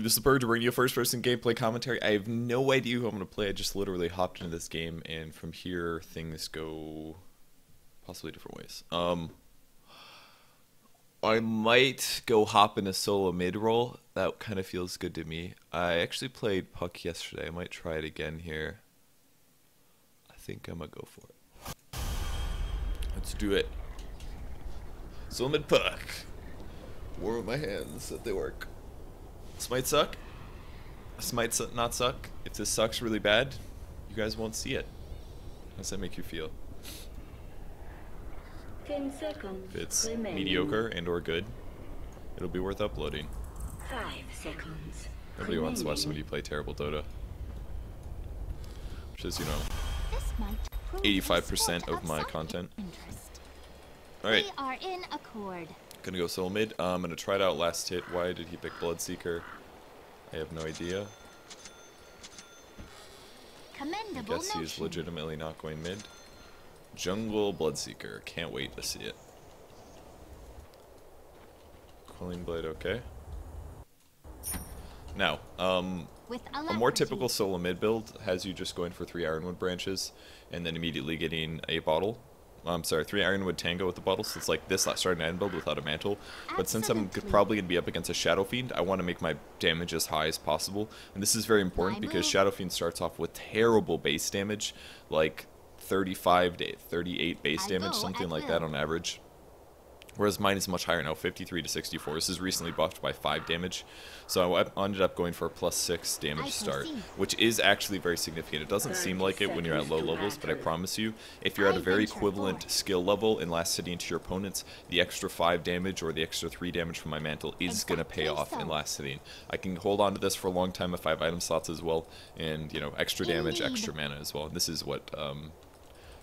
everybody, this is Purge, bringing you a first-person gameplay commentary. I have no idea who I'm going to play. I just literally hopped into this game, and from here, things go possibly different ways. I might go hop in a solo mid-roll. That kind of feels good to me. I actually played Puck yesterday. I might try it again here. I think I'm going to go for it. Let's do it. Solo mid Puck. War with my hands if they work. This might suck. This might not suck. If this sucks really bad, you guys won't see it. How does that make you feel? 10 seconds. If it's remaining. mediocre and or good, it'll be worth uploading. 5 seconds. Nobody wants to watch somebody play terrible Dota. Which is, you know, 85% of my content. Alright. We are in accord. Gonna go solo mid. I'm gonna try it out last hit. Why did he pick Bloodseeker? I have no idea. I guess he's legitimately not going mid. Jungle Bloodseeker. Can't wait to see it. Quelling Blade, okay. Now, a more typical solo mid build has you just going for 3 Ironwood branches and then immediately getting a bottle. I'm sorry, 3 Ironwood Tango with the bottle, so it's like this starting end build without a mantle. But since I'm probably going to be up against a Shadow Fiend, I want to make my damage as high as possible. And this is very important because Shadow Fiend starts off with terrible base damage, like 35 to 38 base damage, something like that on average. Whereas mine is much higher now, 53 to 64. This is recently buffed by 5 damage. So I ended up going for a +6 damage start, which is actually very significant. It doesn't seem like it when you're at low levels, but I promise you, if you're at a very equivalent skill level and last hitting to your opponents, the extra 5 damage or the extra 3 damage from my mantle is going to pay off in last hitting. I can hold on to this for a long time if I have item slots as well, and, you know, extra damage, extra mana as well. And this is what,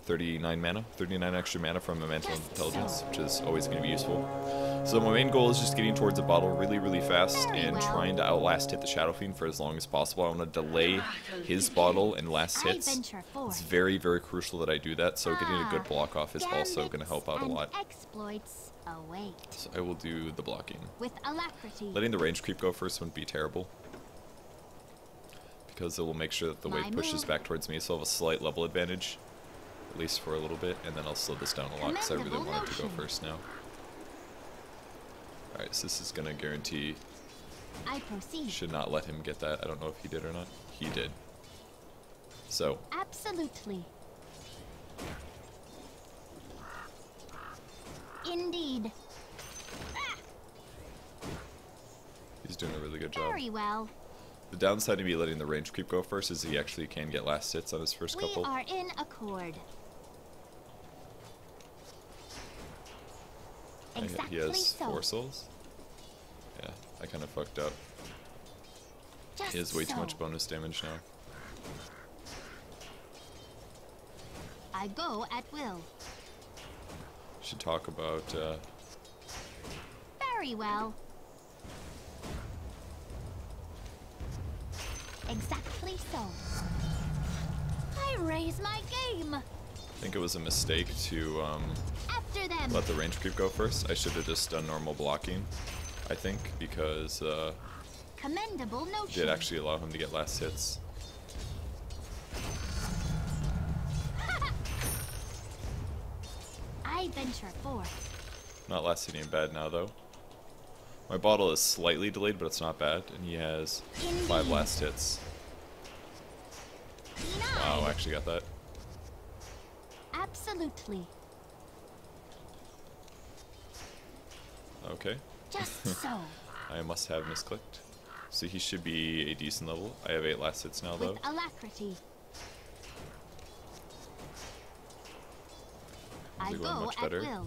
39 mana, 39 extra mana from a Mantle Intelligence, which is always going to be useful. So my main goal is just getting towards a bottle really, really fast and trying to outlast hit the Shadow Fiend for as long as possible. I want to delay his bottle and last hits. It's very, very crucial that I do that, so getting a good block off is also going to help out a lot. So I will do the blocking. Letting the range creep go first wouldn't be terrible, because it will make sure that the wave pushes back towards me, so I'll have a slight level advantage. At least for a little bit, and then I'll slow this down a lot because I really wanted to go first now. Alright, so this is going to guarantee... Should not let him get that. I don't know if he did or not. He did. So. Absolutely. Indeed. He's doing a really good job. Very well. The downside to me letting the range creep go first is he actually can get last hits on his first couple. We are in accord. He has 4 souls. Yeah, I kind of fucked up. He has way too much bonus damage now. I go at will. Should talk about, Very well. Exactly so. I raise my game. I think it was a mistake to After them. let the range creep go first. I should have just done normal blocking, I think, because Commendable it notion. did actually allow him to get last hits. I venture forth. Not last hitting bad now, though. My bottle is slightly delayed, but it's not bad, and he has 5 last hits. Wow, I actually got that. Absolutely. Okay. Just so. I must have misclicked. So he should be a decent level. I have 8 last hits now, though. With alacrity. I go much at better. will.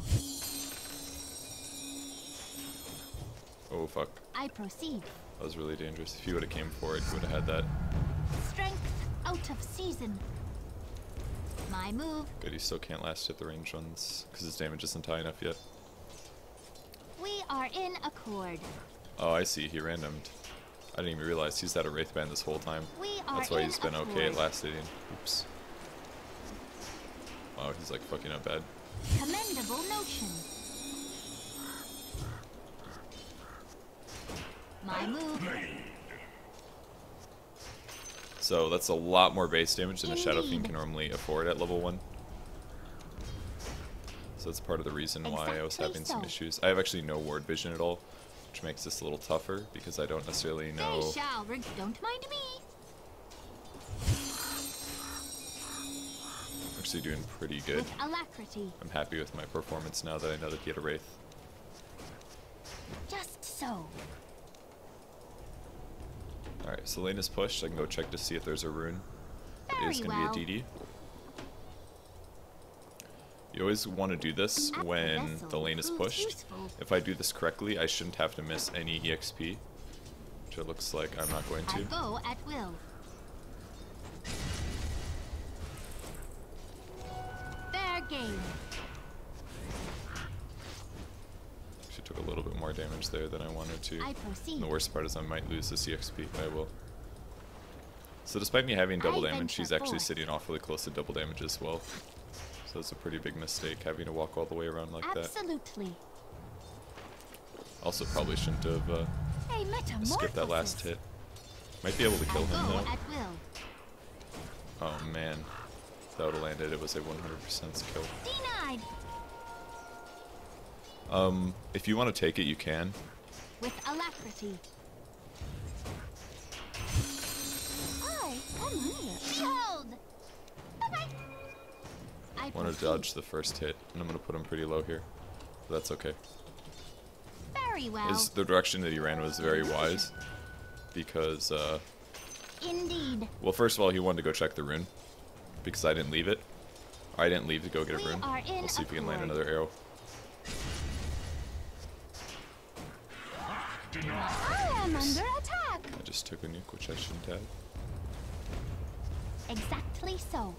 Oh, fuck. I proceed. That was really dangerous. If he would have came for it, he would have had that. Strength out of season. My move. Good, he still can't last hit the range ones, because his damage isn't high enough yet. We are in accord. Oh, I see. He randomed. I didn't even realize he's had a Wraith Band this whole time. That's why he's been okay at last hitting. Oops. Wow, he's like fucking up bad. Commendable notion. My move. So that's a lot more base damage than a Shadow Fiend Indeed. can normally afford at level 1. So that's part of the reason why I was Exactly having some so. issues. I have actually no ward vision at all, which makes this a little tougher because I don't necessarily They know. shall. Don't mind me. I'm actually doing pretty good. With alacrity. I'm happy with my performance now that I know that he had a Wraith. Just so. Alright, so lane is pushed. I can go check to see if there's a rune. It Very is going well. to be a DD. You always want to do this At the when vessel the lane is proves pushed. useful. If I do this correctly, I shouldn't have to miss any EXP, which it looks like I'm not going I to. go at will. Fair game. She took a little bit more damage there than I wanted to. I proceed. And the worst part is I might lose this EXP, but I will. So despite me having double I damage, she's venture actually forth. sitting off really close to double damage as well. So it's a pretty big mistake having to walk all the way around like that. Absolutely. Also probably shouldn't have A metamorphosis. skipped that last hit. Might be able to kill I him go though. at will. Oh man. If that would have landed, it was a 100% kill. Denied. If you want to take it, you can. With alacrity. I am here. Behold. Bye-bye. I Want to proceed. dodge the first hit, and I'm going to put him pretty low here. But that's okay. Very well. The direction that he ran was very wise. Because, Indeed. well, first of all, he wanted to go check the rune. Because I didn't leave it. I didn't leave to go get a We rune. are in We'll see if we can land accord. another arrow. I am under attack. I just took a nuke, which I shouldn't have. Exactly so.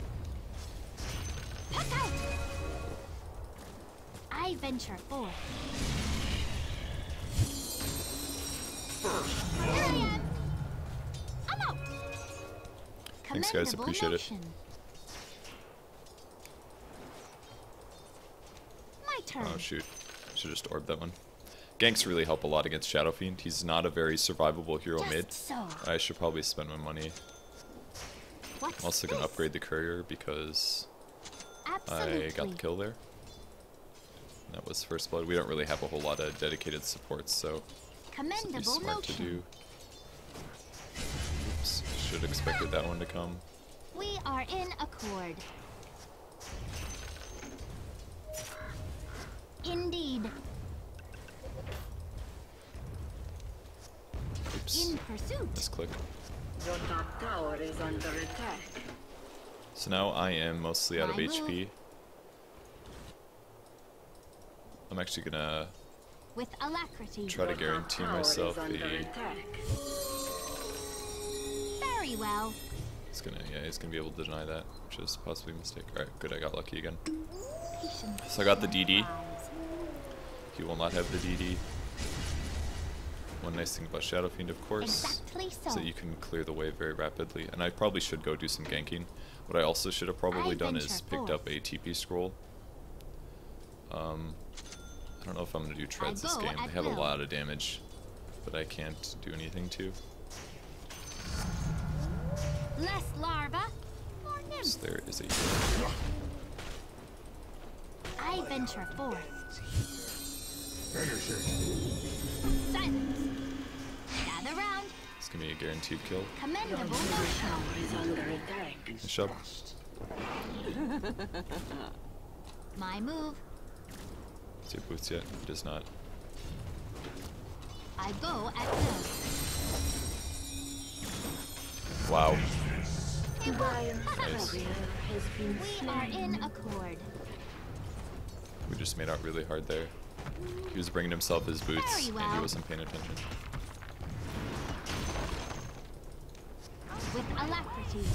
Look out! I venture forth. Here I am. I'm out. Thanks, guys. Commendable Appreciate it. motion. My turn. Oh, shoot. Should just orb that one. Ganks really help a lot against Shadow Fiend. He's not a very survivable hero Just mid. so. I should probably spend my money. What's I'm also going to this? upgrade the courier because Absolutely. I got the kill there. That was first blood. We don't really have a whole lot of dedicated supports, so this would be Commendable smart to notion. do. Oops, should have expected that one to come. We are in accord. Indeed. Oops, In pursuit. misclick. Your top tower is under attack. So now I am mostly out of My HP. move. I'm actually gonna With alacrity. try to Your top guarantee tower myself is under a. attack. Very well. He's gonna be able to deny that, which is possibly a mistake. All right, good. I got lucky again. Patience. So I got the DD. He will not have the DD. One nice thing about Shadow Fiend, of course, Exactly is so. that you can clear the way very rapidly. And I probably should go do some ganking. What I also should have probably I done is venture picked forth. up a TP scroll. I don't know if I'm gonna do treads this go game. at They have a will. lot of damage, but I can't do anything to. Less larva. More So nymphs. there is a. I venture forth. Silence. Gather round. It's gonna be a guaranteed kill. Commendable Your motion. tower is under attack. Nice job. My move. Does he have boots yet? He does not. I go at will. Wow. Giant's Nice. warrior has been We are slain. in accord. We just made out really hard there. He was bringing himself his boots, Very and he well. wasn't paying attention. With alacrity.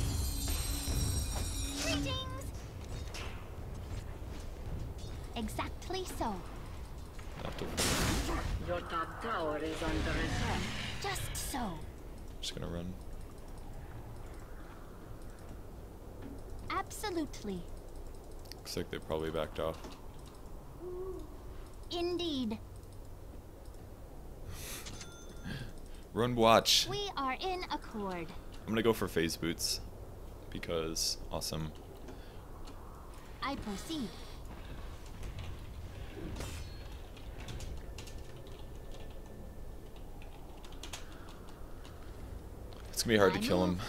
Greetings. Exactly so. Not to, Your top tower is under attack. Just so. just gonna run. Absolutely. Looks like they probably backed off. Indeed. Run, watch. We are in accord. I'm gonna go for phase boots because awesome. I proceed. It's gonna be hard to kill him,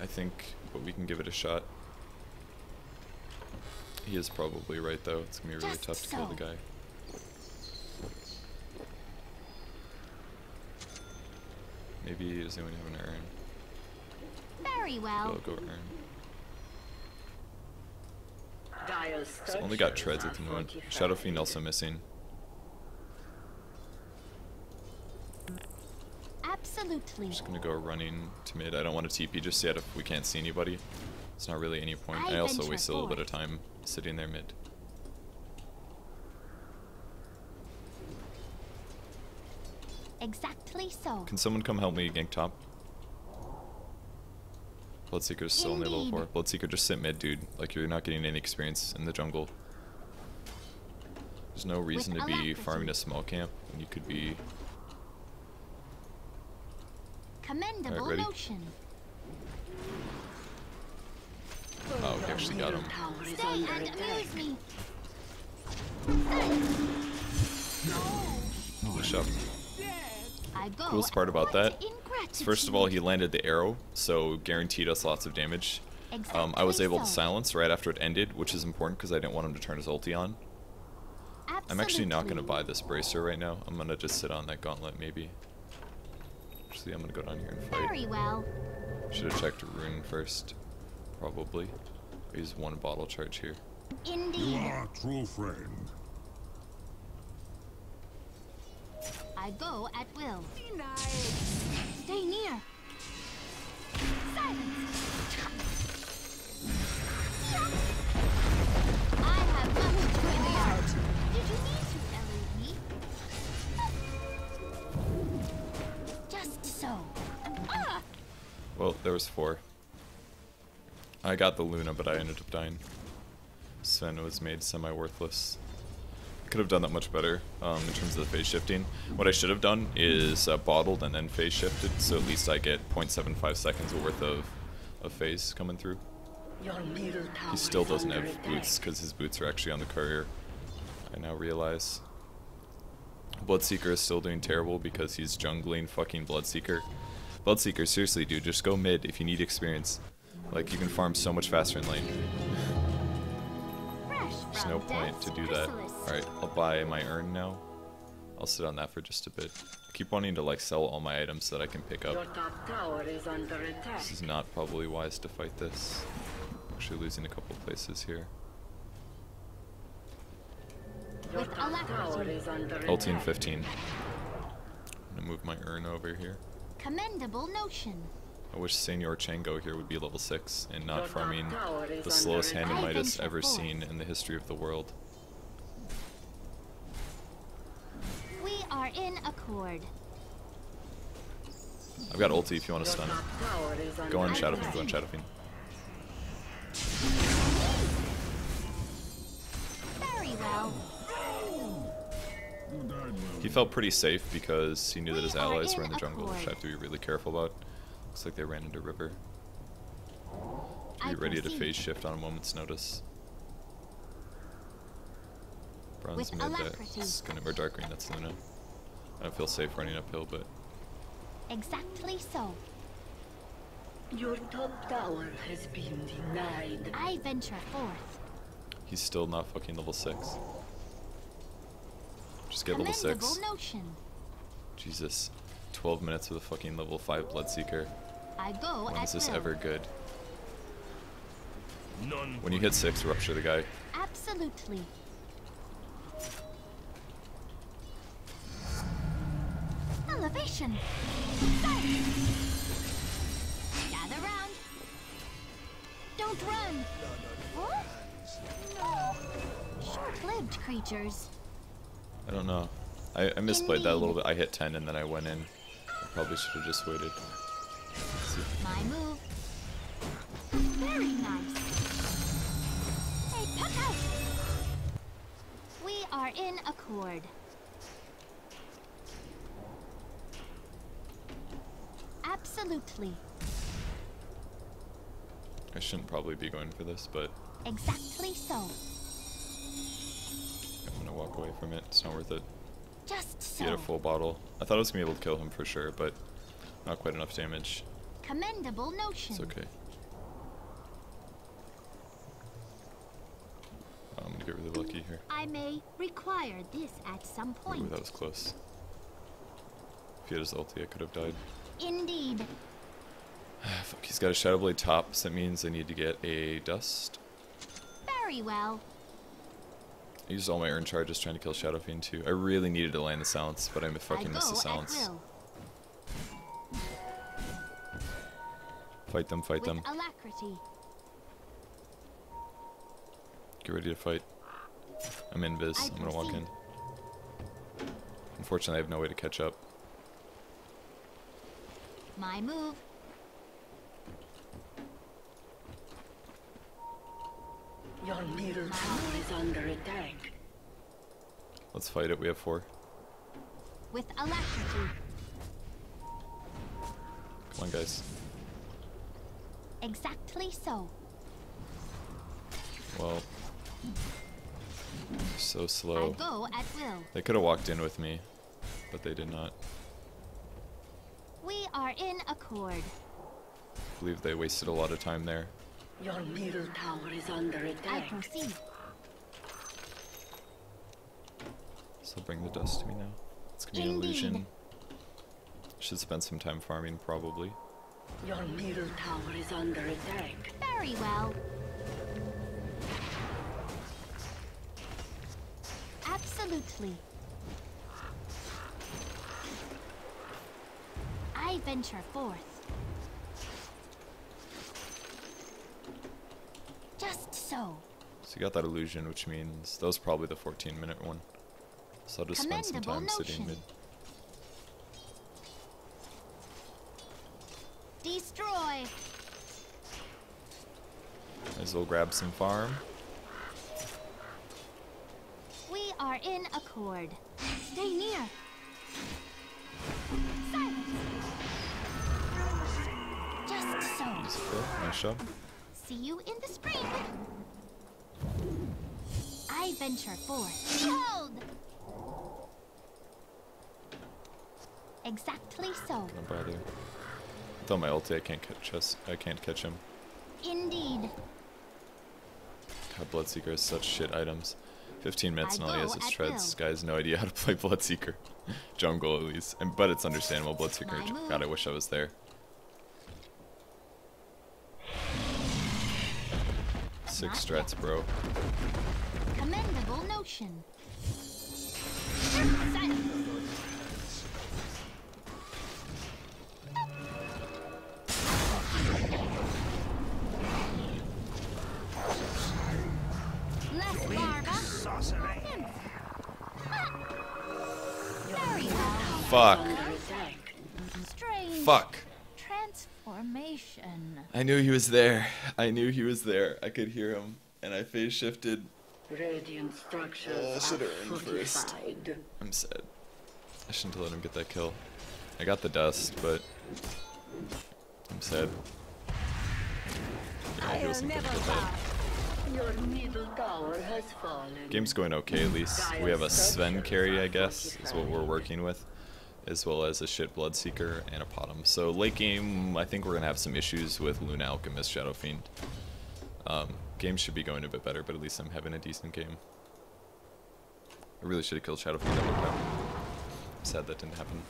I think, but we can give it a shot. He is probably right though. It's gonna be really tough to kill the guy. Maybe does anyone have an urn? Very well. I'll go urn. It's only got treads at the moment. Shadow Fiend also missing. Absolutely. Just gonna go running to mid. I don't want to TP just yet if we can't see anybody. It's not really any point. I also wasted a little bit of time sitting there mid. Exactly so. Can someone come help me gank top? Bloodseeker's still only level 4. Bloodseeker, just sit mid, dude. Like, you're not getting any experience in the jungle. There's no reason to be farming a small camp when you could be... Commendable notion. Oh, we actually got him. Stay and amuse me. Push up. I go Coolest part about that is, ingratitude. first of all, he landed the arrow, so guaranteed us lots of damage. I was able to silence right after it ended, which is important because I didn't want him to turn his ulti on. I'm actually not going to buy this bracer right now. I'm going to just sit on that gauntlet, maybe. Actually, I'm going to go down here and fight. Very well. Should have checked rune first, probably. I use 1 bottle charge here. Indeed. You are a true friend. I go at will. Stay near. Silence. I have much to impart. Did you need to elude me? Just so. Ah! Well, there was 4. I got the Luna, but I ended up dying. Sven was made semi-worthless. Could have done that much better in terms of the phase shifting. What I should have done is bottled and then phase shifted, so at least I get 0.75 seconds worth of phase coming through. He still doesn't have boots because his boots are actually on the courier. I now realize. Bloodseeker is still doing terrible because he's jungling fucking Bloodseeker. Bloodseeker, seriously, dude, just go mid if you need experience. Like, you can farm so much faster in lane. There's no point to do that. Alright, I'll buy my urn now. I'll sit on that for just a bit. I keep wanting to like sell all my items so that I can pick up. This is not probably wise to fight this. Actually losing a couple places here. Ulti in 15. I'm gonna move my urn over here. Commendable notion. I wish Senor Chango here would be level 6 and not farming the slowest hand in Midas ever seen in the history of the world. We are in accord. I've got ulti if you want to stun. Go on Shadow Fiend, go on Shadow Fiend. Very well. He felt pretty safe because he knew that his allies were in the jungle, which I have to be really careful about. Looks like they ran into river. Be ready to phase shift on a moment's notice. Bronze mid, that's gonna, or dark green, that's Luna. I don't feel safe running uphill, but... Exactly so. Your top tower has been denied. I venture forth. He's still not fucking level 6. Just get level 6. Notion. Jesus. 12 minutes with a fucking level 5 Bloodseeker. I go When is this will. ever good? When you hit 6, rupture the guy. Absolutely. Elevation. Gather round. Don't run. What? No. Short-lived creatures. I don't know. I misplayed that a little bit. I hit 10 and then I went in. I probably should have just waited. Let's see. My move. Very nice. Hey, puck out. We are in accord. Absolutely. I shouldn't probably be going for this, but Exactly so. I'm gonna walk away from it. It's not worth it. Just so. Beautiful bottle. I thought I was gonna be able to kill him for sure, but not quite enough damage. Commendable notion. It's okay. I'm gonna get really lucky here. I may require this at some Ooh, point. that was close. If he had his ulti, I could have died. Indeed. Fuck, he's got a Shadow Blade top, so that means I need to get a dust. Very well. I used all my urn charges trying to kill Shadow Fiend too. I really needed to land the silence, but I fucking missed the silence. Fight them, fight them. Alacrity. Get ready to fight. I'm invis. I'm gonna walk in. Unfortunately, I have no way to catch up. My move. Your middle tower is under attack. Let's fight it. We have 4. With alacrity. Come on, guys. Exactly so. Well, so I slow. go at will. They could have walked in with me, but they did not. We are in accord. I believe they wasted a lot of time there. Your middle tower is under I attack. proceed. So bring the dust to me now. It's gonna be an illusion. Should spend some time farming, probably. Your middle tower is under attack. Very well. Absolutely. I venture forth. Just so. So you got that illusion, which means that was probably the 14-minute one. So I'll just spend some time sitting mid. Destroy. Might as well grab some farm. We are in accord. Stay near. Silence. Just so. Use a kill. Nice job. See you in the spring. I venture forth. Behold! Exactly so. Don't bother. With all my ulti, I can't catch us. I can't catch him. Indeed. God, Bloodseeker has such shit items. 15 minutes and all he has go is at treads. will. This guy has no idea how to play Bloodseeker. Jungle, at least. But it's understandable. Bloodseeker. My move. God, I wish I was there. 6 Not strats, yet. bro. Commendable notion. Silence. Less larva. Nymph. Very well. Fuck. Under attack. Strange. Fuck. Transformation. I knew he was there. I knew he was there. I could hear him. And I phase shifted. Radiant structures should are have earned first. fortified. I'm sad. I shouldn't have let him get that kill. I got the dust, but I'm sad. Yeah, he wasn't gonna get that. Your middle tower has fallen. Game's going okay, at least. We have a Sven carry, I guess, is what we're working with, as well as a shit Bloodseeker and a Potom. So late game, I think we're gonna have some issues with Luna Alchemist, Shadow Fiend. Game should be going a bit better, but at least I'm having a decent game. I really should have killed Shadow Fiend. I'm sad that didn't happen.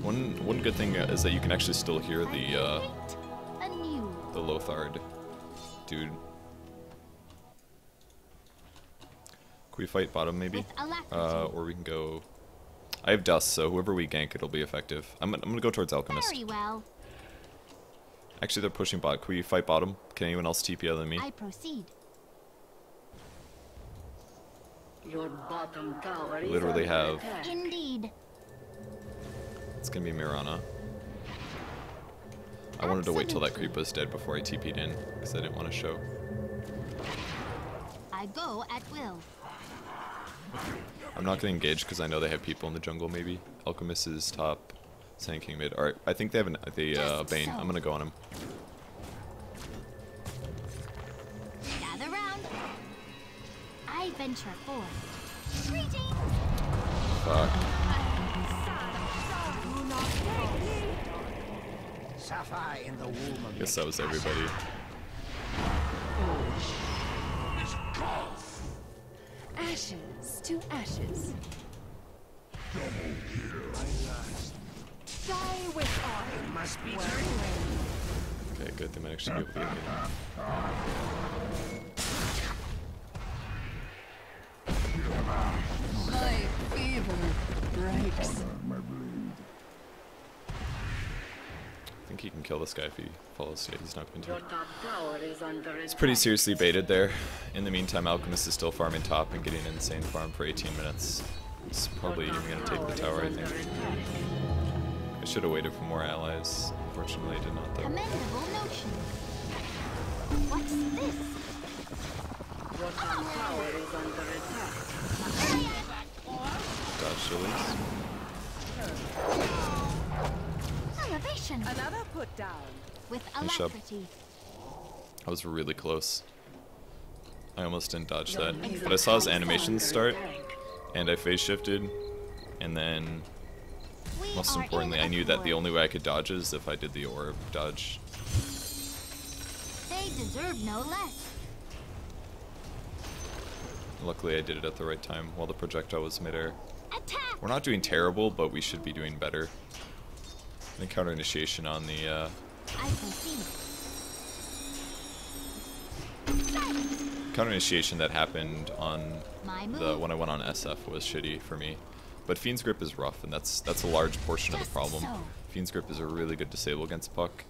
One good thing is that you can actually still hear the Anew. Lothard dude. Can we fight bottom maybe? With alacrity. Or we can go. I have dust, so whoever we gank, it'll be effective. I'm gonna go towards Alchemist. Very well. Actually, they're pushing bot. Can we fight bottom? Can anyone else TP other than me? I proceed. Your bottom tower is Literally under have- attack. Indeed. It's gonna be Mirana. I wanted to wait till that creep was dead before I TP'd in, because I didn't want to show. I go at will. I'm not gonna engage because I know they have people in the jungle. Maybe Alchemist is top, Sand King mid. All right, I think they have the Just Bane. so. I'm gonna go on him. venture forth. Greetings! Fuck. Sapphire in the womb of Guess that was everybody. Ashes to ashes. Die with honor. It must be Okay, good. They might actually be able to get me. My fever breaks. I think he can kill this guy if he follows. Yeah, he's not going Your to. top tower is under attack. It's pretty seriously baited there. In the meantime, Alchemist is still farming top and getting an insane farm for 18 minutes. He's probably even going to take the tower, I think. I should have waited for more allies. Unfortunately, I did not, though. Commendable notion. What's this? Your top tower is under attack. Dodge chilies. Elevation. Another put down. With Nice job. alacrity. I was really close. I almost didn't dodge that. But I saw his animation start, and I phase shifted, and then, We most are importantly, in I knew that the accord. only way I could dodge is if I did the orb dodge. They deserve no less. Luckily, I did it at the right time while the projectile was midair. Attack! We're not doing terrible, but we should be doing better. An counter initiation on the I proceed. counter initiation that happened on My the move. when I went on SF was shitty for me. But Fiend's Grip is rough, and that's a large portion of the Just problem. so. Fiend's Grip is a really good disable against Puck.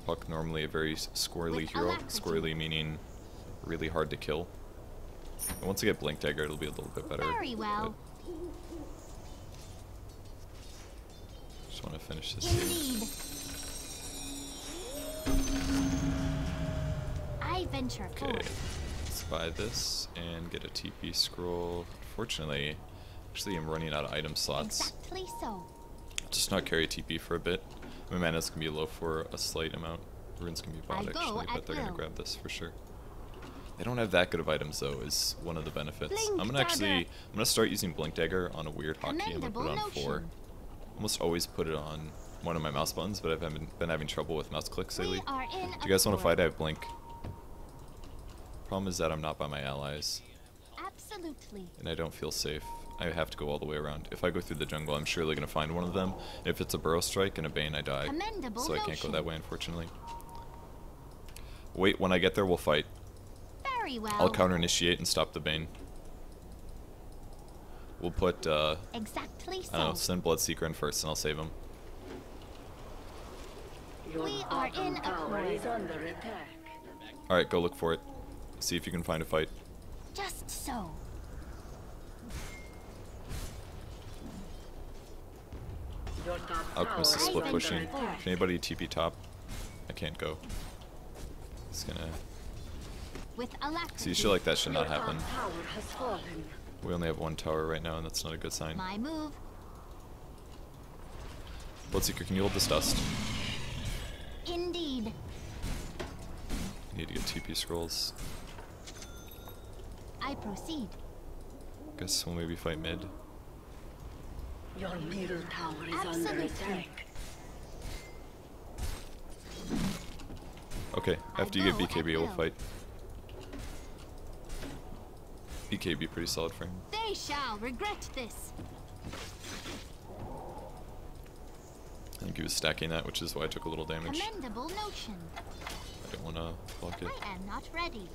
Puck normally a very squirrely With hero. alacrity. Squirrely meaning really hard to kill. And once I get Blink Dagger, it'll be a little bit better. Very well. Just want to finish this here. Indeed. I venture Okay, forth. let's buy this and get a TP scroll. Fortunately, actually I'm running out of item slots. Exactly so. Just not carry TP for a bit. My mana's gonna be low for a slight amount. Runes can be bought I go actually, but at they're gonna will. grab this for sure. They don't have that good of items though, is one of the benefits. Blink I'm gonna start using Blink Dagger on a weird hotkey. I'm gonna put it on Commendable 4. notion. Almost always put it on one of my mouse buttons, but I've been having trouble with mouse clicks lately. We are in Do you guys want to accord. fight? I have Blink. Problem is that I'm not by my allies, Absolutely. and I don't feel safe. I have to go all the way around. If I go through the jungle, I'm surely going to find one of them. If it's a Burrow Strike and a Bane, I die. Commendable So I can't go notion. that way, unfortunately. Wait, when I get there, we'll fight. Very well. I'll counter-initiate and stop the Bane. We'll put, Exactly so. I don't know, send Bloodseeker in first, and I'll save him. Your We are bottom in tower accord. is under attack. Alright, go look for it. See if you can find a fight. Just so. Your top Alchemist tower is split under pushing. attack. Can anybody TP top? I can't go. It's gonna... With alacrity. See, shit like that should not Your happen. top tower has fallen. We only have one tower right now, and that's not a good sign. My move. Bloodseeker, can you hold this dust? Indeed. Need to get TP scrolls. I proceed. Guess we'll maybe fight mid. Your middle tower is under Absolutely. attack. Okay, I after you get go at BKB, we'll will. fight. BKB pretty solid for him. They shall regret this. I think he was stacking that, which is why I took a little damage. Commendable notion. I didn't want to block it. I am not ready.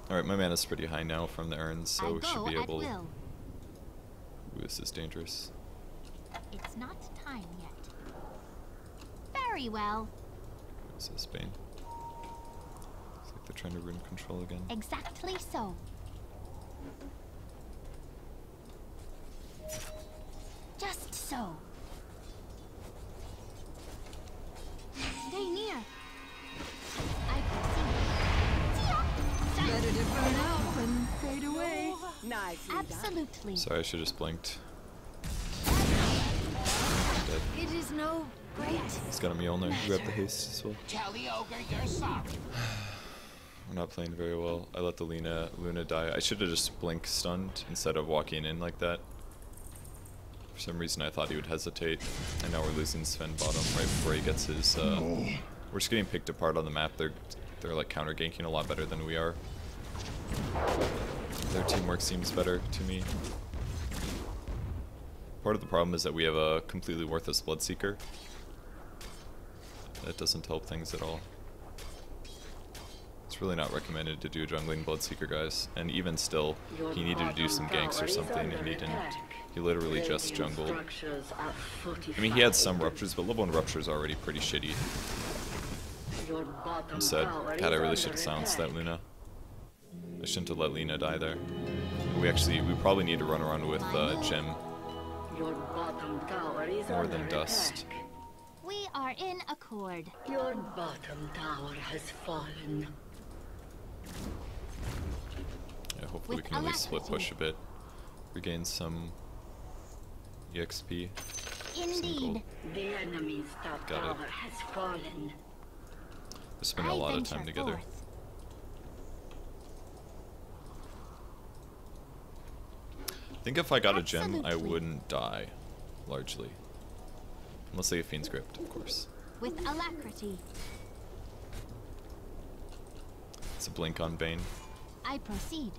Alright, my mana's pretty high now from the urns, so I we should go be at able... will. Ooh, this is dangerous. It's not time yet. Very well. What's this, Bane? It's like they're trying to rune control again. Exactly so. Just so. Stay near. I proceed. Better to burn out than fade away. Nicely done. Absolutely. Sorry, I should have just blinked. Dead. It is no great. He's got a Mjolnir. Grab the haste as well. Tell the ogre you're sorry. We're not playing very well. I let the Luna die. I should have just blink stunned instead of walking in like that. For some reason I thought he would hesitate. And now we're losing Sven bottom right before he gets his we're just getting picked apart on the map. They're like counter ganking a lot better than we are. Their teamwork seems better to me. Part of the problem is that we have a completely worthless Bloodseeker. That doesn't help things at all. It's really not recommended to do jungling Bloodseeker, guys. And even still, he needed to do some ganks or something, and he didn't. He literally just jungled. I mean, he had some ruptures, but level 1 rupture is already pretty shitty. Instead, God, I really should have silenced that Luna. I shouldn't have let Lina die there. We probably need to run around with Gem more than Dust. We are in accord. Your bottom tower has fallen. Yeah, hopefully we can at least split push a bit. Regain some EXP. Indeed. The enemy's top tower has fallen. We're spending a lot of time together. I think if I got a gem, I wouldn't die, largely. Unless they get Fiend's Grip, of course. With alacrity. It's a blink on Bane. I proceed.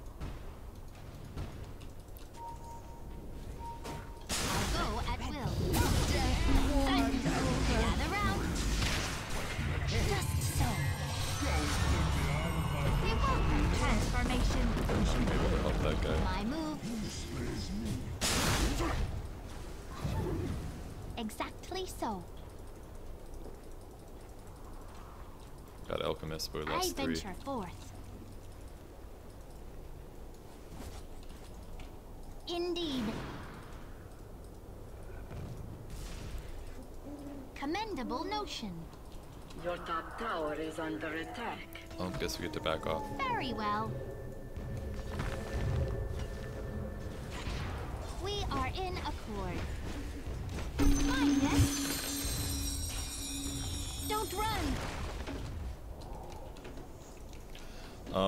I'll go at will. Gather round. Just so. Evoker transformation. I'm able to help that guy. My move. Exactly so. Got Alchemist, but we I lost 3. venture forth. Indeed. Commendable notion. Your top tower is under attack. Oh, I guess we get to back off. Very well. We are in accord. Find it. Don't run.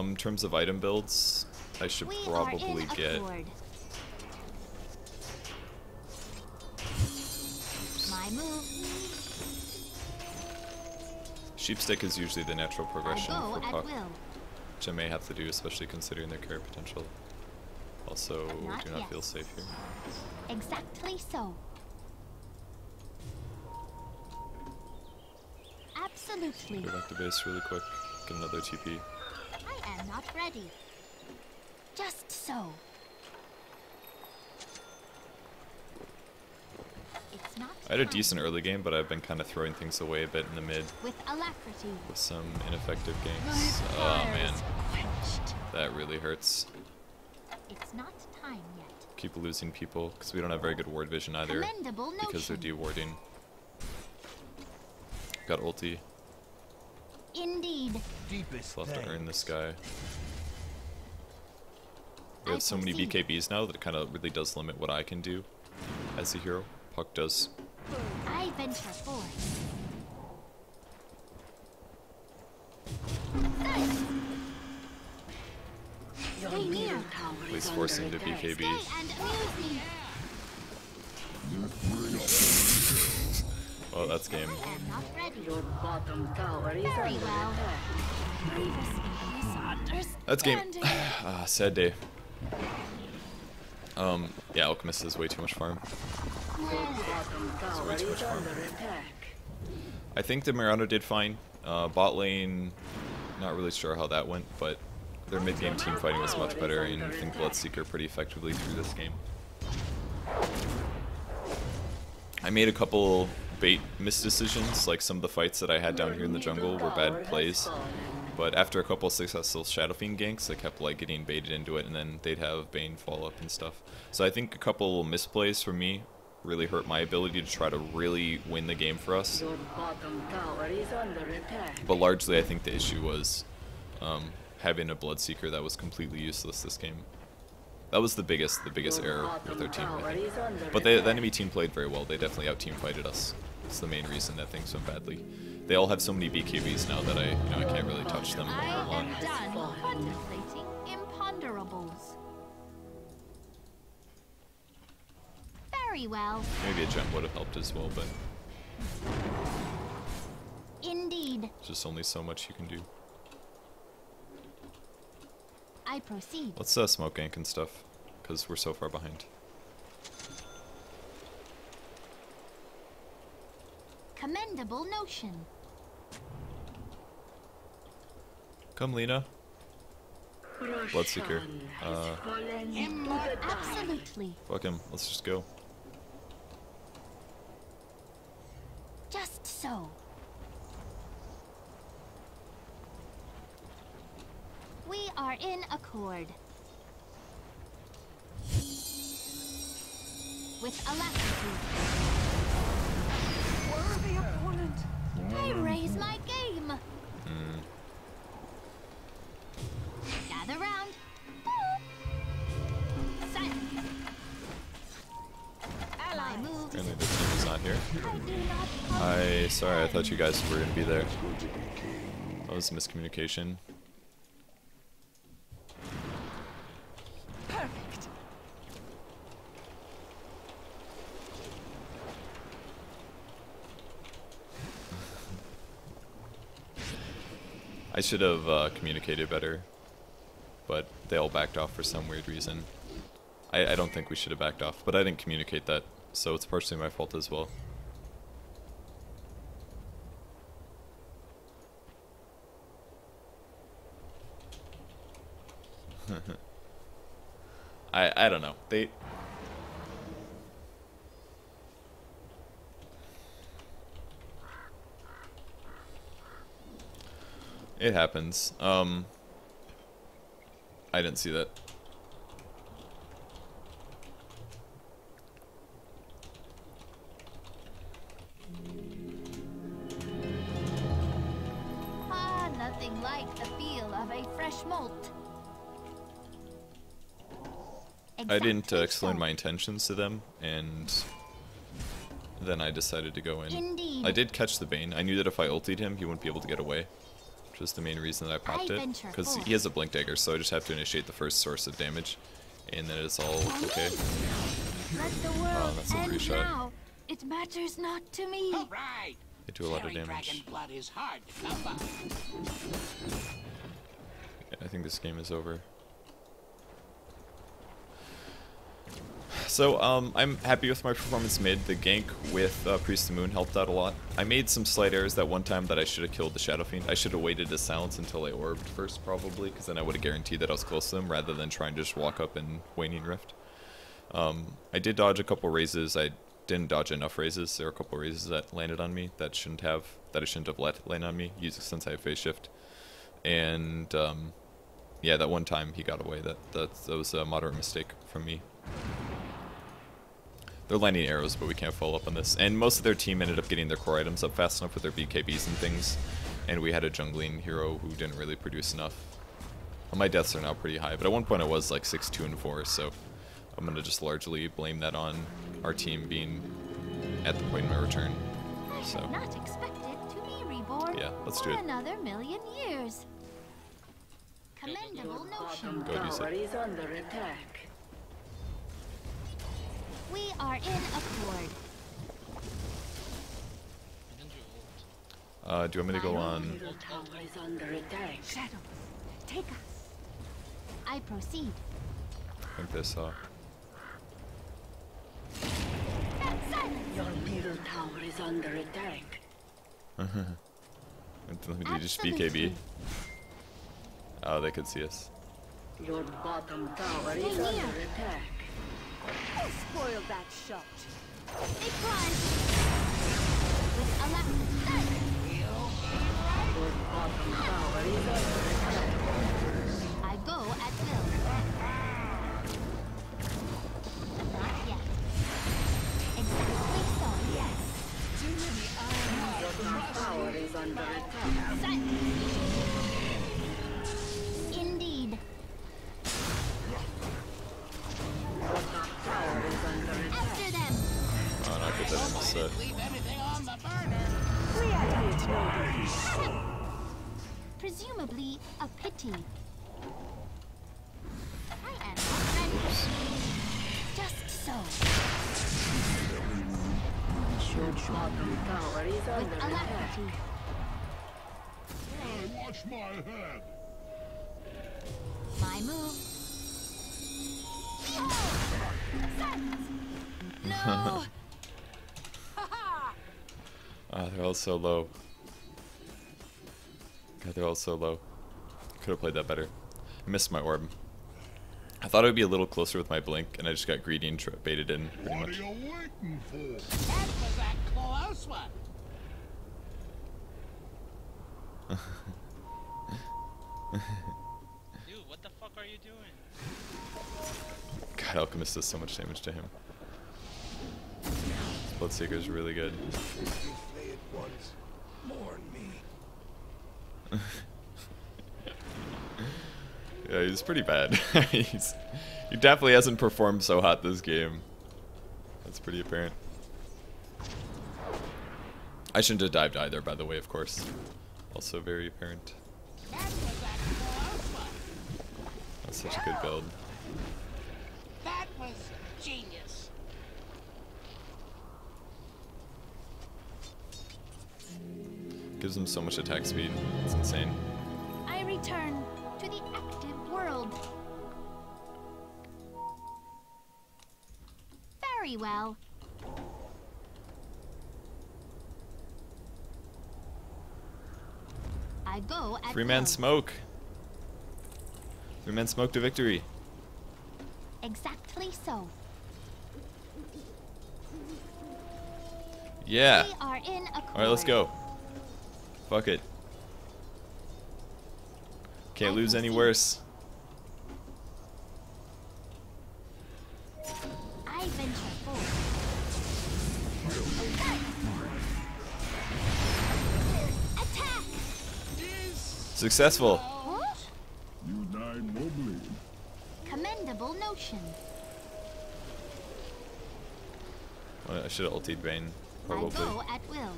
In terms of item builds, I should We probably are in get accord. My move. Sheepstick is usually the natural progression I go for at Puck, will. which I may have to do, especially considering their carry potential. Also, Not do not yet. feel safe here. Exactly so. Absolutely. Go back to base really quick, get another TP. I am not ready. Just so. It's not I had a time. decent early game, but I've been kind of throwing things away a bit in the mid With alacrity. with some ineffective ganks. Oh man, that really hurts. It's not time yet. Keep losing people because we don't have very good ward vision either Commendable because they're notion. dewarding. Got ulti. Indeed. Deepest Still have to earn this thanks. guy. We have so many BKBs now that it kind of really does limit what I can do as a hero. Puck does. I venture forth. Your Stay near. middle tower Please is force under him to attack. BKB. Stay and amuse me. Well, that's game. I am not ready. Your bottom tower is Very under well. attack. That's game. Sad day. Yeah, Alchemist is way too much farm. Your bottom tower way too much is farm. under attack. I think the Miranda did fine. Bot lane, not really sure how that went, but their mid-game team fighting was much better, and I think Bloodseeker pretty effectively through this game. I made a couple bait misdecisions, like some of the fights that I had down here in the jungle were bad plays. But after a couple of successful Shadow Fiend ganks, I kept like getting baited into it, and then they'd have Bane fall up and stuff. So I think a couple misplays from me really hurt my ability to try to really win the game for us. Your bottom tower is under attack. But largely, I think the issue was having a Bloodseeker that was completely useless this game. That was the biggest error with their team, I think. But the enemy team played very well. They definitely out-team fighted us. It's the main reason that things went badly. They all have so many BKBs now that I can't really touch them a I whole lot. am done contemplating imponderables. Very well. Maybe a gem would have helped as well, but Indeed. just only so much you can do. I proceed. Let's smoke gank and stuff, because we're so far behind. Commendable notion. Come, Lena. Bloodseeker. Absolutely. Fuck him. Let's just go. Just so. We are in accord. With alacrity. Worthy opponent. I raise my game. Gather round. Silence. My move. Apparently the team is not here. I do not Sorry, I thought you guys were gonna be there. That was a miscommunication. Perfect. I should have communicated better, but they all backed off for some weird reason. I don't think we should have backed off, but I didn't communicate that, so it's partially my fault as well. I don't know. It happens. I didn't see that. Ah, nothing like the feel of a fresh malt. I didn't Exactly explain so. my intentions to them, and then I decided to go in. Indeed. I did catch the Bane. I knew that if I ultied him, he wouldn't be able to get away. Which was the main reason that I popped it. venture Because forth. he has a Blink Dagger, so I just have to initiate the first source of damage. And then it's all okay. Let the world that's a end three-shot. now. It matters not to me. All right. They do a lot of Cherry damage. dragon blood is hard to come by. Yeah, I think this game is over. So, I'm happy with my performance mid. The gank with Priest of the Moon helped out a lot. I made some slight errors that one time that I should have killed the Shadow Fiend. I should have waited to silence until I orbed first, probably, because then I would have guaranteed that I was close to them, rather than trying to just walk up and Waning Rift. I did dodge a couple raises. I didn't dodge enough raises. There were a couple raises that landed on me that I shouldn't have let land on me, since I have phase shift. And, yeah, that one time he got away. That was a moderate mistake from me. They're landing arrows, but we can't follow up on this. And most of their team ended up getting their core items up fast enough with their BKBs and things. And we had a jungling hero who didn't really produce enough. Well, my deaths are now pretty high, but at one point I was like 6, 2, and 4, so I'm going to just largely blame that on our team being at the point of my return. I So, had not expected to be reborn yeah, let's for do it. another million years. Commendable notion. Go use Tower it. is under attack. We are in accord. Do you want me to go on? Middle tower is under attack. Shadows, take us. I proceed. I think they saw. Your middle tower is under attack. Did you just Absolutely. BKB? Oh, they could see us. Your bottom tower Stay is near. under attack. Who spoiled that shot? They climb. With alacrity. Your bottom tower is under attack. I go at will. Not yet. Exactly so. Yes. Your top tower is under attack. Silence. Indeed. Your top tower is under attack. After them. Oh, not good that I missed that. Leave everything on the burner. We admit no defeat. Presumably a pity. I am not ready. Just so. Your bottom tower is With under attack. alacrity. Watch my head. My move. No! Ah, they're all so low. God, they're all so low. Could have played that better. I missed my orb. I thought it would be a little closer with my blink, and I just got greedy and baited in pretty What much. are you waiting for? That was a close one. Dude, what the fuck are you doing? God, Alchemist does so much damage to him. This Bloodseeker is really good. Yeah, he's pretty bad. He definitely hasn't performed so hot this game. That's pretty apparent. I shouldn't have dived either, by the way, of course. Also very apparent. That was a close one. That's such a good build. That was genius. Gives him so much attack speed. It's insane. I return to the active world. Very well. I go at Three-man will. smoke. Three-man smoke to victory. Exactly so. Yeah. We are in accord. Alright, let's go. Fuck it. Can't lose any worse. I venture forth. Attack! Successful. Huh? You died nobly. Commendable notion. Well, I should have ultied Bane. I Probably. go at will.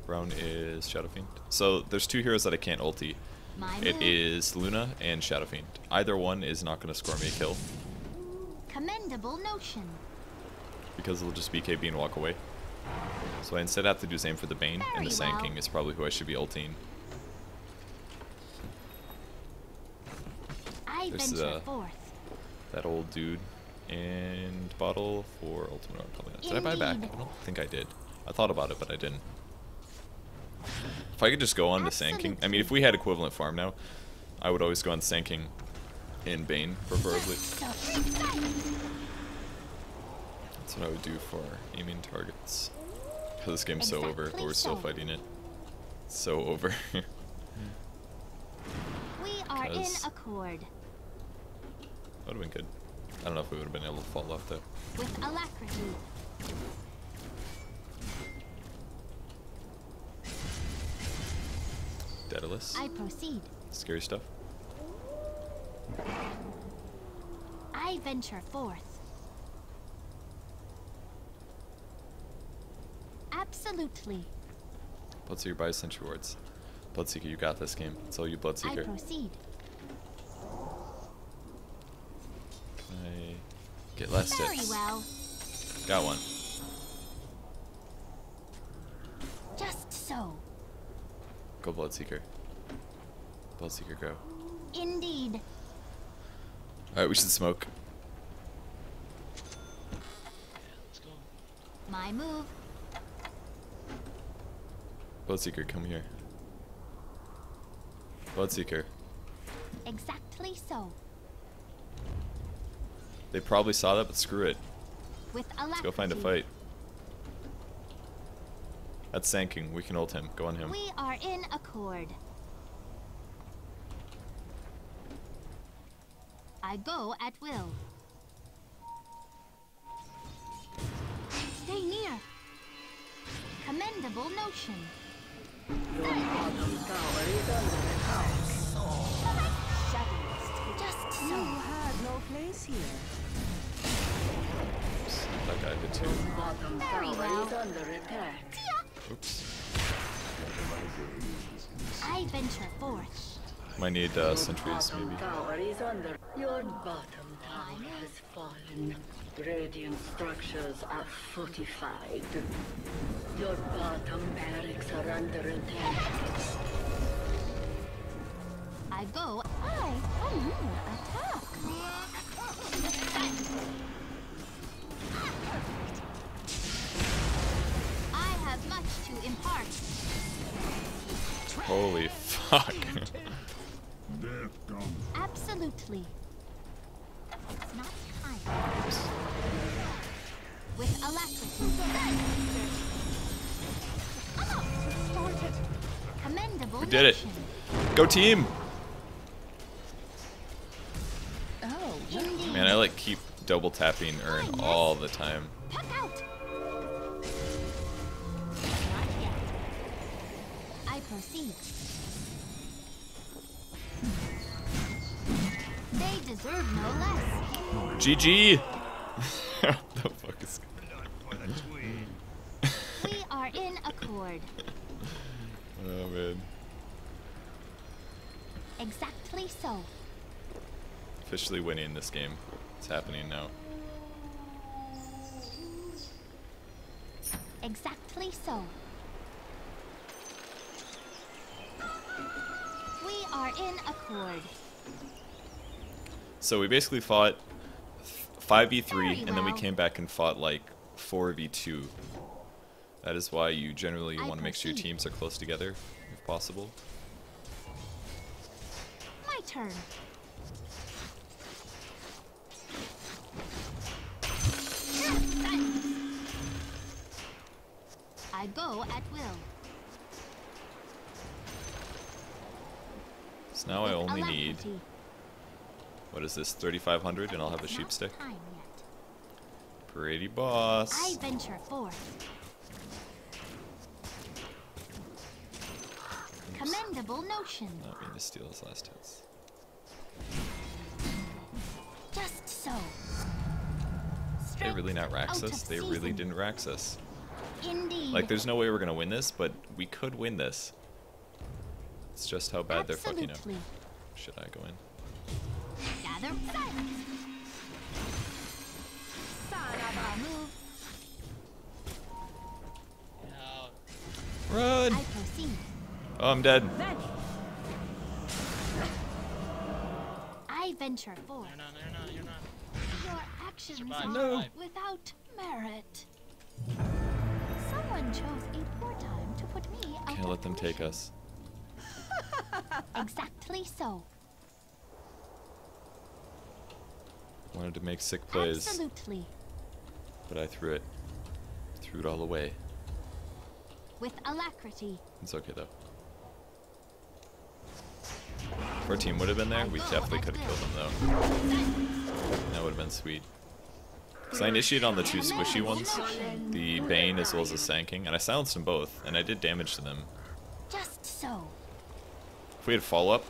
Brown is Shadow Fiend. So there's two heroes that I can't ulti. My It move. is Luna and Shadow Fiend. Either one is not going to score me a kill Commendable notion. because it'll just BKB and walk away. So I instead have to do same for the Bane, and the Very Sand well. King is probably who I should be ulting. I There's, venture forth. That old dude and bottle for ultimate arm. Probably not. Did I buy back? Indeed. I don't think I did. I thought about it, but I didn't. If I could just go on to Sand King, I mean, if we had equivalent farm now, I would always go on Sand King and Bane, preferably. So, That's what I would do for aiming targets. Because this game's so over, but Exactly we're still so. fighting it. It's so over. we are in 'Cause- accord. That would have been good. I don't know if we would have been able to fall off though. With alacrity. Daedalus. I proceed. Scary stuff. I venture forth. Absolutely. Bloodseeker buys Sentry Wards. Bloodseeker, you got this game. It's all you, I Bloodseeker. proceed. Can I get less Very sticks? well. Got one. Just so. Go Bloodseeker. Bloodseeker, go. Indeed. Alright, we should smoke. Let's go. My move. Bloodseeker, come here. Bloodseeker. Exactly so. They probably saw that, but screw it. With alacrity. Let's go find a fight. That's Sand King. We can ult him. Go on him. We are in accord. I go at will. Stay near. Commendable notion. Your bottom tower is under attack. Shuttlest. Just You so. had no place here. Oops, that guy did too. Bottom Very tower well. is under attack. Oops. I venture forth. Might need sentries, Bottom maybe. tower is under. Your bottom tower has fallen. Radiant structures are fortified. Your bottom barracks are under attack. I go. Attack. I have much to impart. Holy fuck. Death comes. Absolutely. It's not time. With alacrity. Commendable. We did it. nation. Go team! Oh, indeed. Man, I like keep double tapping Earn all the time. Pack out. Not yet. I proceed. They deserve no less. GG! The fuck is... We are in accord. Oh man. Exactly so. Officially winning this game. It's happening now. Exactly so. We are in accord. So we basically fought 5v3 Very and then we well. came back and fought like 4v2. That is why you generally I want to make sure your proceed. teams are close together, if possible. My turn. I go at will. So now I With only need, alacrity. what is this, 3,500 and I'll have a sheep Not stick? time yet. Pretty boss. I venture forth. Oops. Commendable notion. Not mean to steal his last hits. Just so. They really not Strength rax out us? of They really season. didn't rax us. Indeed. Like, there's no way we're gonna win this, but we could win this. It's just how bad they're fucking up. Absolutely. Should I go in? Gather silence. I move. No. Run! I proceed. Oh, I'm dead. I venture forth. You're not, you're not, you're not. Your actions Survive, are survive. without merit. Someone chose a poor time to put me out Can't of let them take commission. us. Exactly so. Wanted to make sick plays, Absolutely. but I threw it. Threw it all away. With alacrity. It's okay though. If our team would have been there, we definitely could have killed them though. That would have been sweet. Because I initiated on the two squishy ones, the Bane as well as the Sand King, and I silenced them both, and I did damage to them. Just so. If we had follow-up,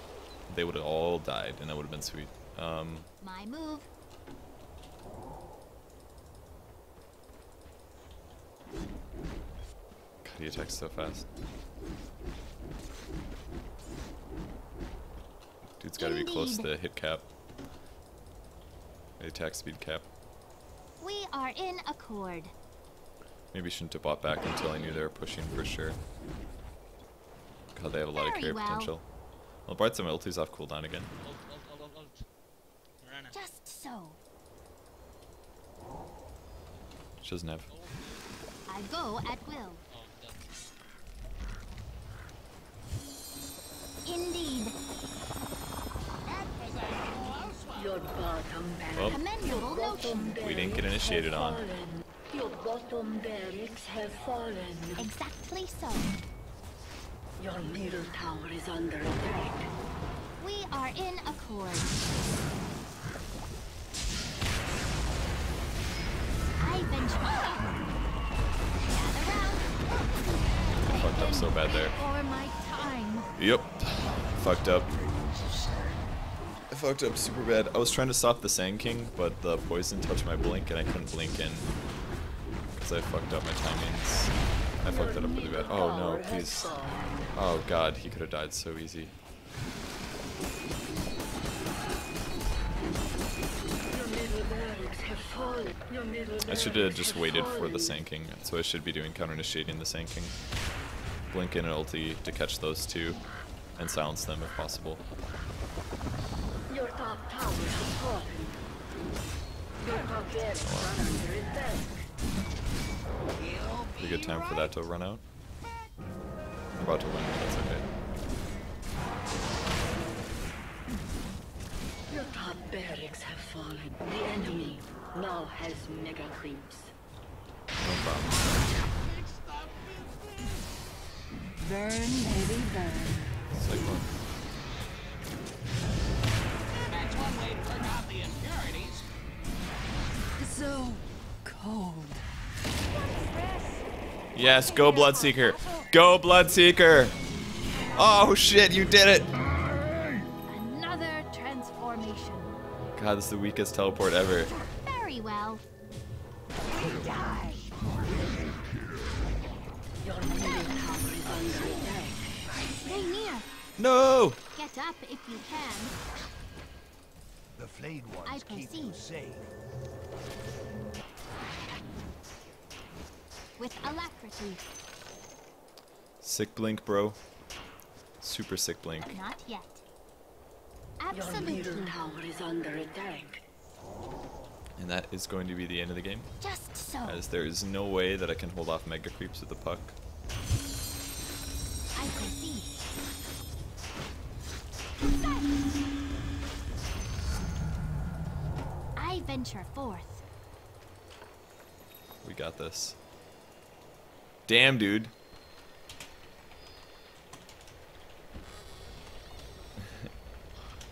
they would have all died, and that would have been sweet. My move. God, he attacks so fast. Dude's got to be close to Indeed. the hit cap. The attack speed cap. We are in accord. Maybe shouldn't have bought back until I knew they were pushing for sure. God, they have a lot of Very carry well. potential. Well, Bart's my ulti's off cooldown again. Ult. Mirana. Just so. She doesn't have. I go at will. Oh, done. Indeed. Your bottom barracks. Well, Commendable notion. we didn't get initiated on. Your bottom barracks have fallen. Exactly so. Your middle tower is under attack. We are in accord. I venture gather round. Fucked up so bad there. For my time. Yep. Fucked up. I fucked up super bad. I was trying to stop the Sand King, but the poison touched my blink and I couldn't blink in. Because I fucked up my timings. I fucked that up really bad. Oh no, please. Oh god, he could have died so easy. I should have just waited for the Sanking. So I should be doing counter-initiating the Sanking. Blink in an ulti to catch those two and silence them if possible. Your top tower has fallen. Your top barracks are under attack. A good time for that to run out. I'm about to win, but that's okay. Your top barracks have fallen. The enemy now has mega creeps. No problem. Burn, baby, burn. Cyclone. That's one way to burn out the impurities. So cold. Yes, go Bloodseeker. Go Bloodseeker. Oh shit, you did it. Another transformation. God, this is the weakest teleport ever. Very well. Your middle tower is under attack. Stay near. No! Get up if you can. The flayed I ones keep you perceive. safe. With alacrity. Sick blink, bro. Super sick blink. Not yet. Your Absolutely. middle tower is under attack. And that is going to be the end of the game, Just so. as there is no way that I can hold off Mega Creeps with the puck. I perceive. I venture forth. We got this. Damn, dude.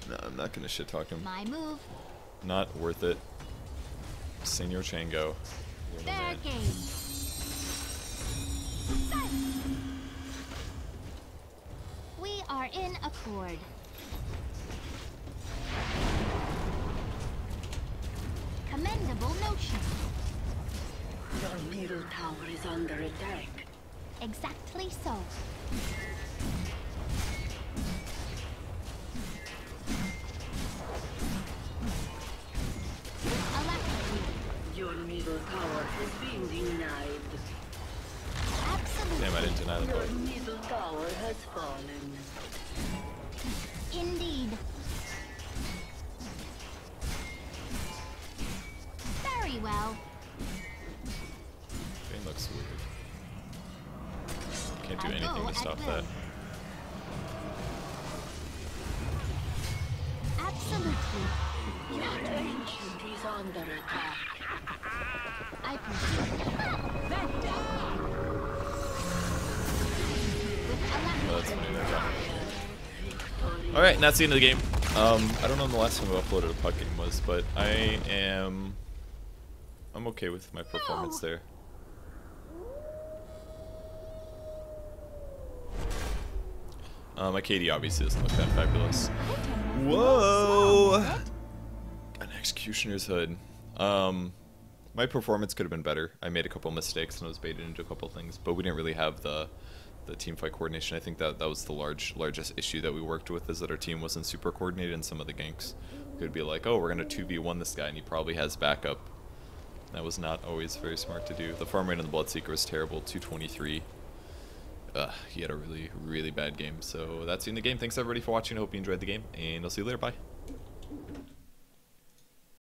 No, I'm not gonna shit talk him. My move. Not worth it. Senor Chango. You're the Fair man. game. We are in accord. Commendable notion. Your middle tower is under attack. Exactly so. Alacrity. Your middle tower has been denied. Absolutely. Damn, I didn't deny the Your puck. middle tower has fallen. Indeed. Very well. Game looks weird. Can't do I anything go to stop at that. will. Absolutely. Your ancient is under attack. I perceive. With Oh, that's alacrity. funny, that got me. Alright, and that's the end of the game. I don't know when the last time we uploaded a puck game was, but I'm okay with my performance there. My KD obviously doesn't look that fabulous. Whoa! An Executioner's Hood. My performance could have been better. I made a couple mistakes and I was baited into a couple things, but we didn't really have the team fight coordination. I think that was the largest issue that we worked with, is that our team wasn't super coordinated, and some of the ganks could be like, oh, we're gonna 2v1 this guy and he probably has backup. That was not always very smart to do. The farm rate on the Bloodseeker was terrible, 223. He had a really, really bad game. So that's the end of the game. Thanks everybody for watching. I hope you enjoyed the game, and I'll see you later. Bye.